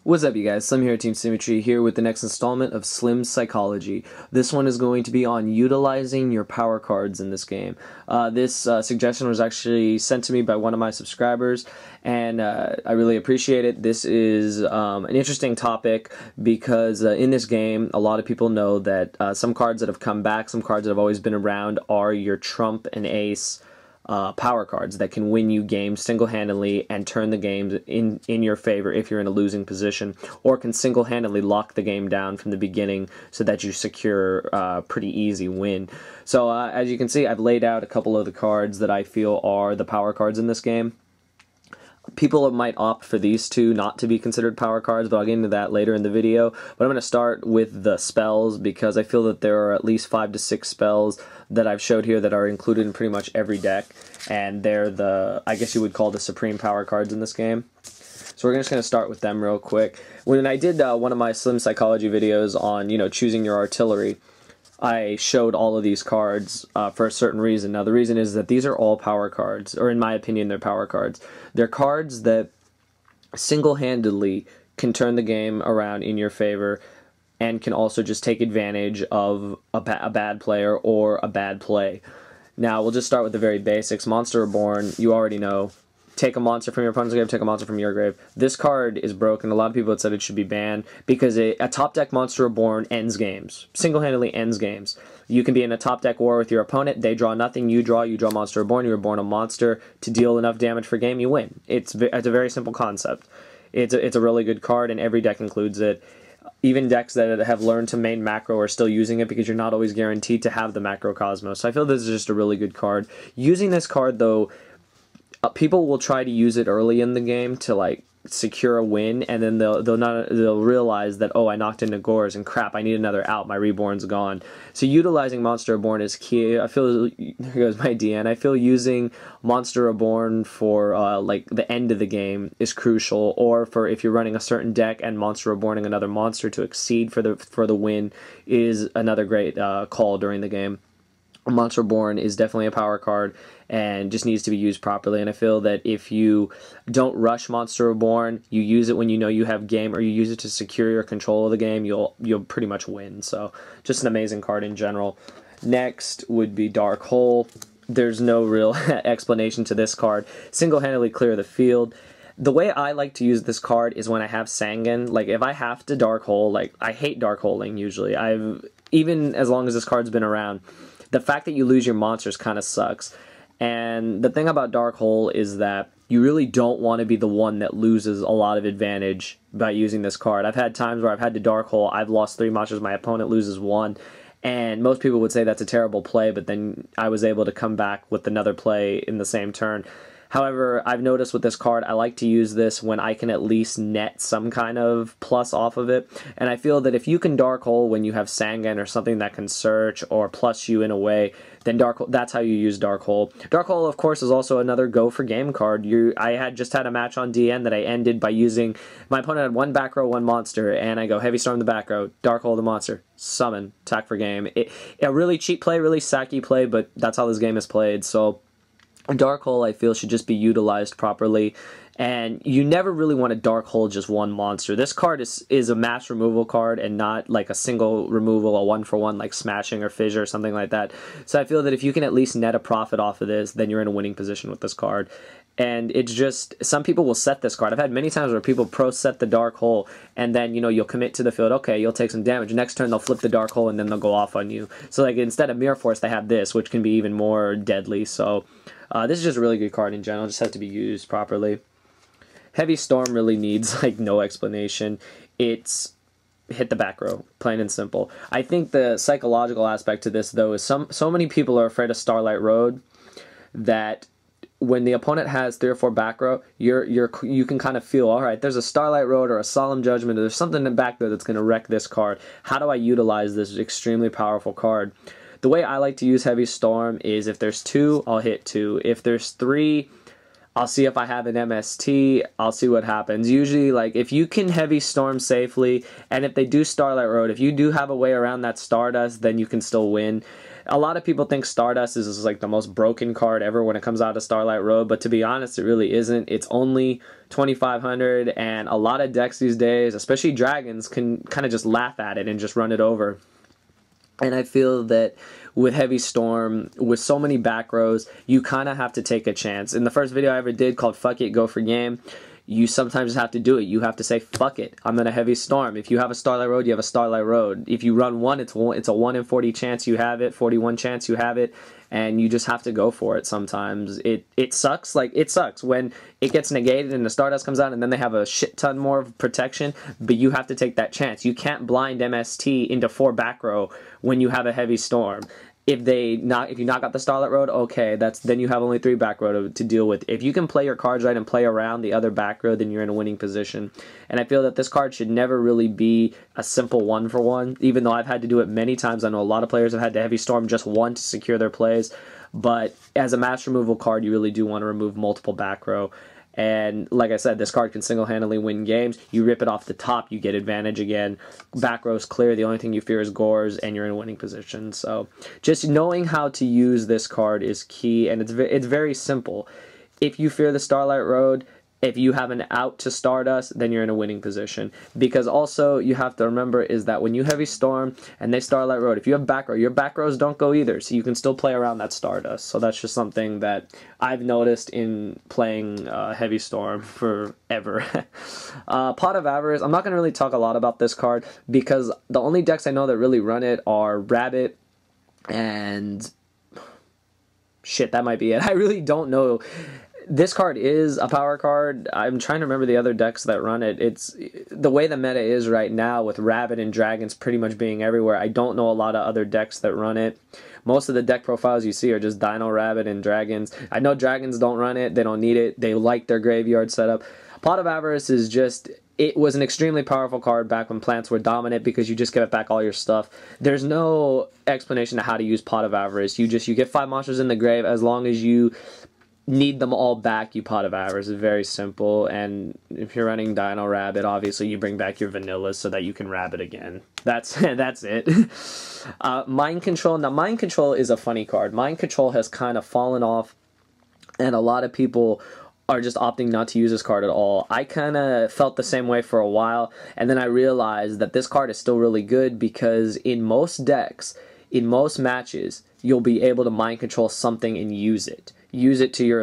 What's up, you guys? Slim here, Team Symmetry, here with the next installment of Slim Psychology. This one is going to be on utilizing your power cards in this game. This suggestion was actually sent to me by one of my subscribers, and I really appreciate it. This is an interesting topic because in this game, a lot of people know that some cards that have come back, some cards that have always been around, are your trump and ace power cards that can win you games single-handedly and turn the games in your favor if you're in a losing position, or can single-handedly lock the game down from the beginning so that you secure a pretty easy win. So as you can see, I've laid out a couple of the cards that I feel are the power cards in this game. People might opt for these two not to be considered power cards, but I'll get into that later in the video. But I'm going to start with the spells because I feel that there are at least 5 to 6 spells that I've showed here that are included in pretty much every deck, and they're the, I guess you would call the supreme power cards in this game. So we're just going to start with them real quick. When I did one of my Slim Psychology videos on, choosing your artillery, I showed all of these cards for a certain reason. Now, the reason is that these are all power cards, or in my opinion, they're power cards. They're cards that single-handedly can turn the game around in your favor and can also just take advantage of a bad player or a bad play. Now, we'll just start with the very basics. Monster Reborn, you already know. Take a monster from your opponent's grave, take a monster from your grave. This card is broken. A lot of people have said it should be banned because a top deck Monster Reborn ends games. Single-handedly ends games. You can be in a top deck war with your opponent, they draw nothing, you draw Monster Reborn, you reborn a monster to deal enough damage for game, you win. It's a very simple concept. It's a really good card, and every deck includes it. Even decks that have learned to main macro are still using it because you're not always guaranteed to have the macro Cosmos. So I feel this is just a really good card. Using this card, though, people will try to use it early in the game to secure a win, and then they'll realize that, oh, I knocked into Gores and crap, I need another out, my reborn's gone. So utilizing Monster Reborn is key. I feel, here goes my DN, I feel using Monster Reborn for the end of the game is crucial, or for if you're running a certain deck and Monster Reborning another monster to exceed for the win is another great call during the game. Monster Reborn is definitely a power card and just needs to be used properly, and I feel that if you don't rush Monster Reborn, you use it when you know you have game, or you use it to secure your control of the game, you'll pretty much win. So just an amazing card in general. Next would be Dark Hole. There's no real explanation to this card. Single-handedly clear the field. The way I like to use this card is when I have Sangan. If I have to Dark Hole, I hate Dark Holing usually. Even as long as this card's been around, the fact that you lose your monsters kind of sucks. And the thing about Dark Hole is that you really don't want to be the one that loses a lot of advantage by using this card. I've had times where I've had to Dark Hole, I've lost 3 monsters, my opponent loses 1, and most people would say that's a terrible play, but then I was able to come back with another play in the same turn. However, I've noticed with this card, I like to use this when I can at least net some kind of plus off of it. And I feel that if you can Dark Hole when you have Sangan or something that can search or plus you in a way, then that's how you use Dark Hole. Dark Hole, of course, is also another go for game card. I just had a match on DN that I ended by using, my opponent had 1 back row, 1 monster, and I go Heavy Storm the back row, Dark Hole the monster, summon, attack for game. A really cheap play, really sacky play, but that's how this game is played. So Dark Hole, I feel, should just be utilized properly, and you never really want to Dark Hole just 1 monster. This card is a mass removal card and not like a single removal, a 1-for-1 like Smashing or Fissure or something like that. So I feel that if you can at least net a profit off of this, then you're in a winning position with this card. And it's just, some people will set this card. I've had many times where people pro-set the Dark Hole, and then, you'll commit to the field, okay, you'll take some damage. Next turn, they'll flip the Dark Hole, and then they'll go off on you. So, instead of Mirror Force, they have this, which can be even more deadly. So, this is just a really good card in general. It just has to be used properly. Heavy Storm really needs, no explanation. It's hit the back row, plain and simple. I think the psychological aspect to this, though, is so many people are afraid of Starlight Road that when the opponent has 3 or 4 back row, you can kind of feel, all right, there's a Starlight Road or a Solemn Judgment, or there's something in the back there that's going to wreck this card. How do I utilize this extremely powerful card? The way I like to use Heavy Storm is if there's 2, I'll hit 2. If there's 3, I'll see if I have an MST. I'll see what happens. Usually, like, if you can heavy storm safely, and if they do Starlight Road, if you do have a way around that Stardust, then you can still win. A lot of people think Stardust is like the most broken card ever when it comes out of Starlight Road, but to be honest, it really isn't. It's only 2,500, and a lot of decks these days, especially Dragons, can kind of just laugh at it and just run it over. And I feel that with Heavy Storm, with so many back rows, you kind of have to take a chance. In the first video I ever did called Fuck It, Go for Game, you sometimes have to do it. You have to say, fuck it, I'm going to Heavy Storm. If you have a Starlight Road, you have a Starlight Road. If you run one, it's a 1 in 40 chance you have it, 41 chance you have it, and you just have to go for it sometimes. It sucks. Like, it sucks when it gets negated and the Stardust comes out and then they have a shit ton more of protection, but you have to take that chance. You can't blind MST into 4 back row when you have a Heavy Storm. If you knock out the Starlight Road, okay, then you have only 3 back row to deal with. If you can play your cards right and play around the other back row, then you're in a winning position. And I feel that this card should never really be a simple 1-for-1, even though I've had to do it many times. I know a lot of players have had to Heavy Storm just one to secure their plays. But as a match removal card, you really do want to remove multiple back row. And like I said, this card can single-handedly win games. You rip it off the top, you get advantage again. Back row's clear. The only thing you fear is Gores, and you're in a winning position. So just knowing how to use this card is key, and it's very simple. If you fear the Starlight Road, if you have an out to Stardust, then you're in a winning position. Because also, you have to remember is that when you Heavy Storm and they Starlight Road, if you have back row, your back rows don't go either, so you can still play around that Stardust. So that's just something that I've noticed in playing Heavy Storm forever. Pot of Avarice, I'm not going to really talk a lot about this card, because the only decks I know that really run it are Rabbit and... shit, that might be it. I really don't know. This card is a power card. I'm trying to remember the other decks that run it. It's the way the meta is right now with Rabbit and Dragons pretty much being everywhere. I don't know a lot of other decks that run it. Most of the deck profiles you see are just Dino, Rabbit, and Dragons. I know Dragons don't run it. They don't need it. They like their graveyard setup. Pot of Avarice is just... it was an extremely powerful card back when plants were dominant because you just give it back all your stuff. There's no explanation to how to use Pot of Avarice. You get 5 monsters in the grave. As long as you need them all back, you Pot of Avarice. It's very simple. And if you're running Dino Rabbit, obviously you bring back your vanillas so that you can Rabbit again. That's it. Mind Control. Now, Mind Control is a funny card. Mind Control has kind of fallen off, and a lot of people are just opting not to use this card at all. I kind of felt the same way for a while, and then I realized that this card is still really good because in most decks, in most matches, you'll be able to Mind Control something and use it. Use it to your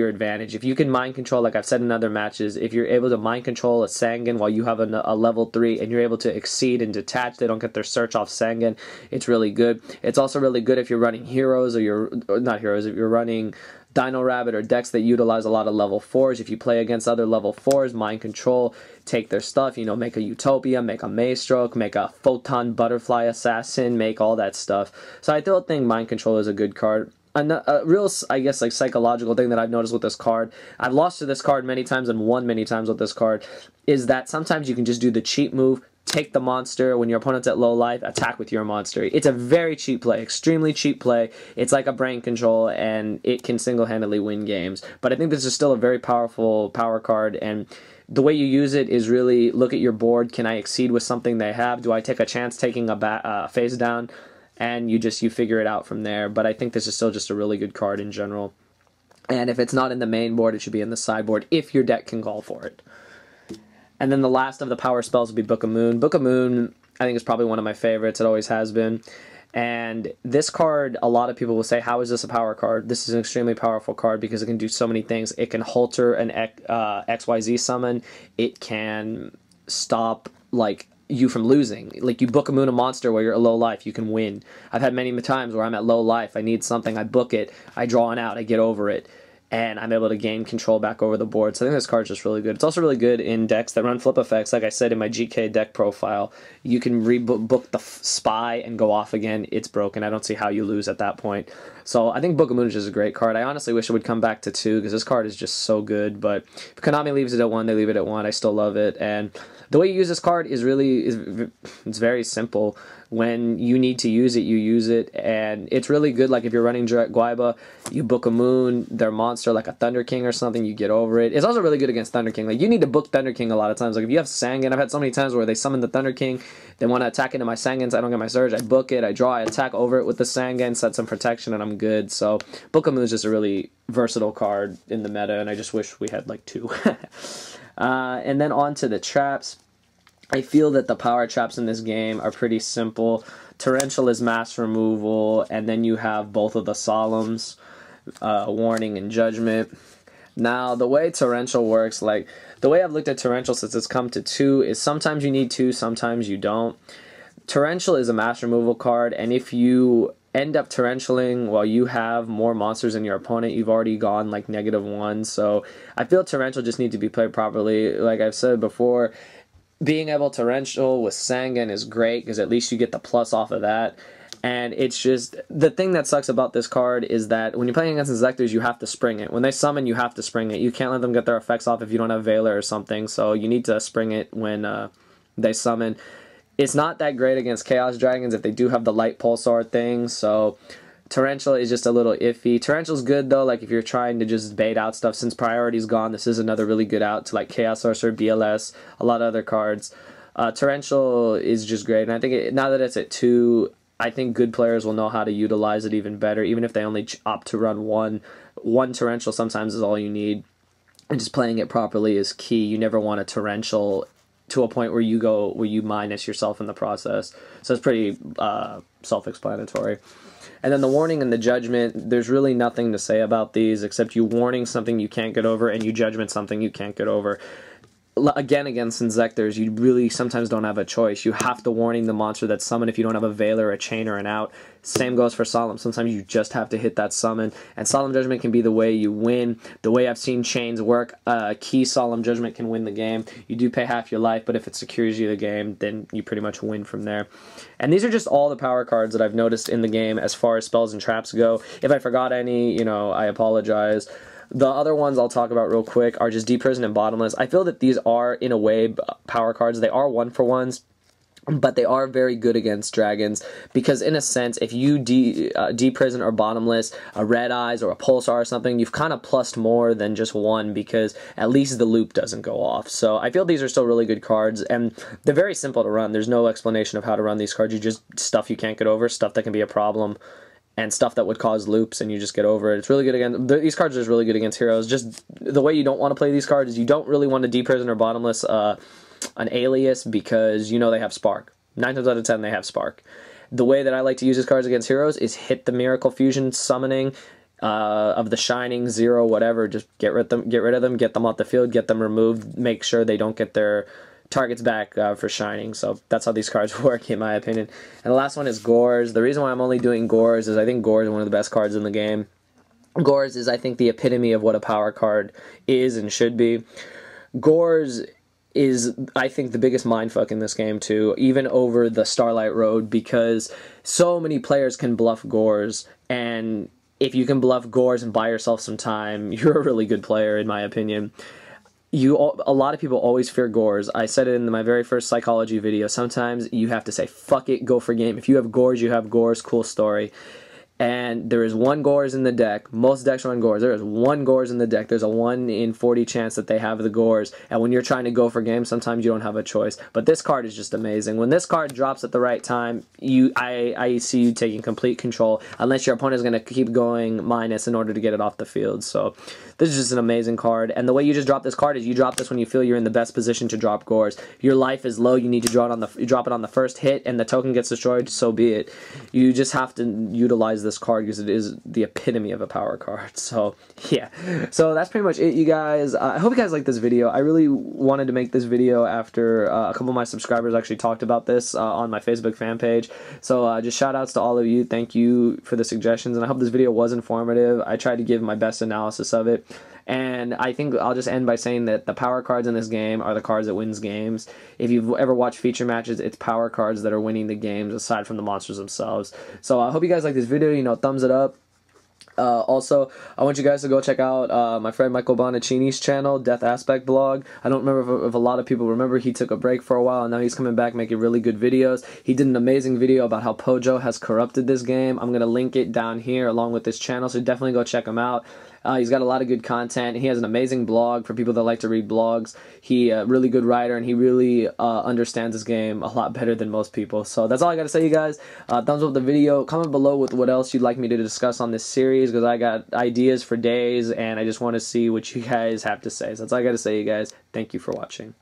advantage. If you can Mind Control, like I've said in other matches, if you're able to Mind Control a Sangan while you have a level 3 and you're able to Exceed and Detach, they don't get their search off Sangan, it's really good. It's also really good if you're running heroes or not heroes, if you're running Dino Rabbit or decks that utilize a lot of level 4s. If you play against other level 4s, Mind Control, take their stuff, you know, make a Utopia, make a Maystroke, make a Photon Butterfly Assassin, make all that stuff. So I still think Mind Control is a good card. A real, I guess, like psychological thing that I've noticed with this card, I've lost to this card many times and won many times with this card, is that sometimes you can just do the cheap move, take the monster when your opponent's at low life, attack with your monster. It's a very cheap play, extremely cheap play. It's like a brain control, and it can single-handedly win games. But I think this is still a very powerful power card, and the way you use it is really look at your board. Can I Exceed with something they have? Do I take a chance taking a face down? And you figure it out from there. But I think this is still just a really good card in general. And if it's not in the main board, it should be in the sideboard if your deck can call for it. And then the last of the power spells will be Book of Moon. Book of Moon, I think, is probably one of my favorites. It always has been. And this card, a lot of people will say, how is this a power card? This is an extremely powerful card because it can do so many things. It can halter an XYZ summon. It can stop, like, you from losing. Like, you Book of Moon a monster where you're at low life, you can win. I've had many times where I'm at low life, I need something, I book it, I draw it out, I get over it, and I'm able to gain control back over the board. So I think this card's just really good. It's also really good in decks that run flip effects. Like I said in my GK deck profile, you can rebook the Spy and go off again. It's broken. I don't see how you lose at that point. So I think Book of Moon is just a great card. I honestly wish it would come back to 2 because this card is just so good. But if Konami leaves it at 1, they leave it at 1. I still love it. And the way you use this card is it's very simple. when you need to use it, you use it, and it's really good. Like if you're running direct Guaiba, you book a moon, their monster like a Thunder King or something, you get over it. It's also really good against Thunder King. Like you need to book Thunder King a lot of times. Like if you have Sangan, I've had so many times where they summon the Thunder King, they want to attack into my Sangans, I don't get my Surge, I book it, I draw, I attack over it with the Sangan, set some protection, and I'm good. So book a moon is just a really versatile card in the meta, and I just wish we had like 2. And then on to the traps. I feel that the power traps in this game are pretty simple. Torrential is mass removal, and then you have both of the Solemns, Warning and Judgment. Now, the way Torrential works, like, the way I've looked at Torrential since it's come to 2 is sometimes you need 2, sometimes you don't. Torrential is a mass removal card, and if you end up torrentialing while you have more monsters than your opponent, you've already gone like -1. So I feel Torrential just need to be played properly. Like I've said before, being able to torrential with Sangan is great because at least you get the plus off of that. And it's just, the thing that sucks about this card is that when you're playing against Inzektors, you have to spring it. When they summon, you have to spring it. You can't let them get their effects off if you don't have Veiler or something, so you need to spring it when they summon. It's not that great against Chaos Dragons if they do have the Light Pulsar thing, so Torrential is just a little iffy. Torrential's good though, like if you're trying to just bait out stuff. Since Priority's gone, this is another really good out to like Chaos Sorcerer, BLS, a lot of other cards. Torrential is just great, and I think now that it's at 2, I think good players will know how to utilize it even better, even if they only opt to run one Torrential sometimes is all you need. And just playing it properly is key. You never want a Torrential to a point where you minus yourself in the process. So it's pretty self-explanatory. And then the Warning and the Judgment, there's really nothing to say about these except you Warning something you can't get over and you Judgment something you can't get over. Again, against Inzektors, you really sometimes don't have a choice. You have to Warning the monster that's summoned if you don't have a Veiler, a Chain, or an out. Same goes for Solemn. Sometimes you just have to hit that summon, and Solemn Judgment can be the way you win. The way I've seen chains work, key Solemn Judgment can win the game. You do pay half your life, but if it secures you the game, then you pretty much win from there. And these are just all the power cards that I've noticed in the game as far as spells and traps go. If I forgot any, you know, I apologize. The other ones I'll talk about real quick are just Deep Prison and Bottomless. I feel that these are, in a way, power cards. They are 1-for-1s, but they are very good against dragons because, in a sense, if you Deep Prison or Bottomless, a Red Eyes or a Pulsar or something, you've kind of plussed more than just one because at least the loop doesn't go off. So I feel these are still really good cards, and they're very simple to run. There's no explanation of how to run these cards. You just stuff you can't get over, stuff that can be a problem, and stuff that would cause loops, and you just get over it. It's really good against... These cards are just really good against heroes. Just the way you don't want to play these cards is you don't really want to Deep Prison or Bottomless an Alias because you know they have Spark. 9 times out of 10 they have Spark. The way that I like to use these cards against heroes is hit the Miracle Fusion summoning of the Shining, 0, whatever. Just get rid of them, get them off the field, get them removed, make sure they don't get their targets back for Shining. So that's how these cards work, in my opinion. And the last one is Gores. The reason why I'm only doing Gores is I think Gores is one of the best cards in the game. Gores is, I think, the epitome of what a power card is and should be. Gores is, I think, the biggest mindfuck in this game, too, even over the Starlight Road, because so many players can bluff Gores, and if you can bluff Gores and buy yourself some time, you're a really good player, in my opinion. A lot of people always fear Gores. I said it in my very first psychology video. Sometimes you have to say, fuck it, go for game. If you have Gores, you have Gores, cool story. And there is one Gores in the deck. Most decks run Gores. There is one Gores in the deck. There's a 1 in 40 chance that they have the Gores. And when you're trying to go for game, sometimes you don't have a choice. But this card is just amazing. When this card drops at the right time, I see you taking complete control, unless your opponent is going to keep going minus in order to get it off the field. So this is just an amazing card. And the way you just drop this card is you drop this when you feel you're in the best position to drop Gores. If your life is low, you need to drop it on the first hit, and the token gets destroyed, so be it. You just have to utilize this card because it is the epitome of a power card. So yeah, so that's pretty much it, you guys. I hope you guys liked this video. I really wanted to make this video after a couple of my subscribers actually talked about this on my Facebook fan page. So just shout outs to all of you. Thank you for the suggestions, and I hope this video was informative. I tried to give my best analysis of it. And I think I'll just end by saying that the power cards in this game are the cards that wins games. If you've ever watched feature matches, it's power cards that are winning the games aside from the monsters themselves. So I hope you guys like this video. You know, thumbs it up. Also, I want you guys to go check out my friend Michael Bonaccini's channel, Death Aspect Blog. I don't remember if a lot of people remember. He took a break for a while, and now he's coming back making really good videos. He did an amazing video about how Pojo has corrupted this game. I'm going to link it down here along with this channel, so definitely go check him out. He's got a lot of good content. He has an amazing blog for people that like to read blogs. He's a really good writer, and he really understands this game a lot better than most people. So that's all I got to say, you guys. Thumbs up the video. Comment below with what else you'd like me to discuss on this series, because I got ideas for days, and I just want to see what you guys have to say. So that's all I got to say, you guys. Thank you for watching.